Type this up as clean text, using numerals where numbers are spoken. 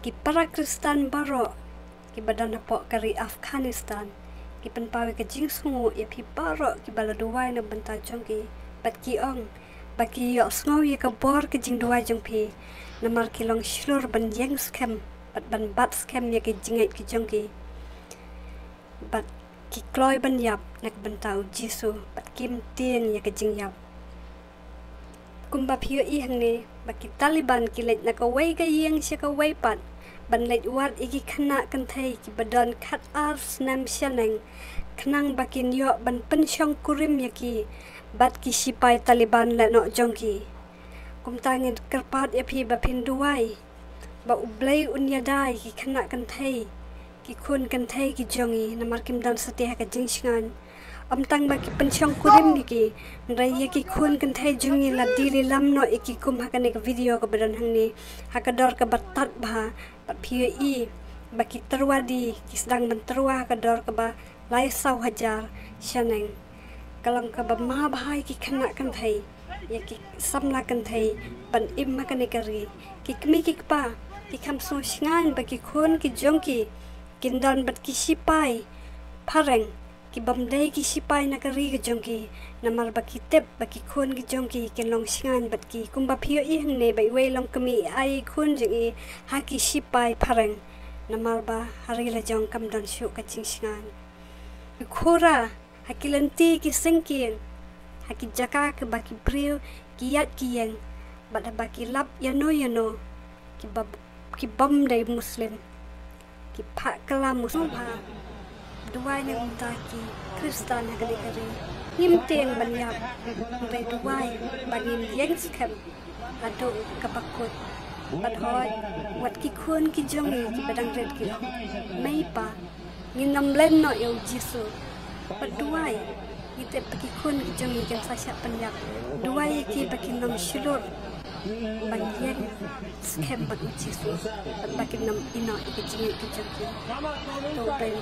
ki para Kristen baro ki badan napok kari Afghanistan ki penpawi ke jing sungu ya pi baro ki bala duwai na benta jong ki bat ki ong baki yok sngow ya ka bor ke jing duwai jong pi namar ki long shlur ban yang scam ban bat scam ya ki jingai ki jong ki bat ki kloy ban yap nak bentau jisu bat kim tieng ya ki jing yap kumba pio i hang ne baki Taliban ki let nak away ka yang sia ka way pat ban let wat iki khana kan thai ki badan khat ar snam shaneng khnang bakin yo ban pensyong kurim ya ki bat ki sipai Taliban la no jong ki kum tangin kerpat ya pi ba pin duai ba ublai unya dai ki khana kan thai ki khun kan thai ki jongi namar kim dan setia ka jingsngan am tang ba ki pensyong kurim ni ki rai ya ki khun kan thai jongi la diri lam no iki kum hakane ka video ka badan hang ni hakador ka batat ba pat phi i ba ki terwadi ki sedang menterwa ka dor ka ba lai sau hajar shaneng kalang ka ba ma bahai ki khana kan thai ya ki samla kan thai ban im hakane kari ki kmi ki pa ki kham so shngan ba ki khun ki jongki kindan bat ki sipai phareng ki bamdai ki sipai na kari ki jongki namar ba ki tep ba ki khun ki jongki ken long shngan bat ki kumba phio i hang ne bai we long kami ai khun jing i ha ki sipai phareng namar ba hari la jong kam dan shu ka ching shngan khora hakilanti ki sengkien haki jaka ke baki priu ki yat ki yang bat baki lap yano ki bam dai muslim ki pak kala muslim duai ne untaki Kristen ha kali kari nim teng banyap dai duai bagi yang skam ado kapakut bat hoy wat ki khun ki jongi ki badang red ki mai pa nginam len no yo jisu bat duai kita pergi kun jeng ikan sasya penyak dua iki bagi nam shilur banyak scam bagi jisu bagi nam ina iki jeng iki jeng to pen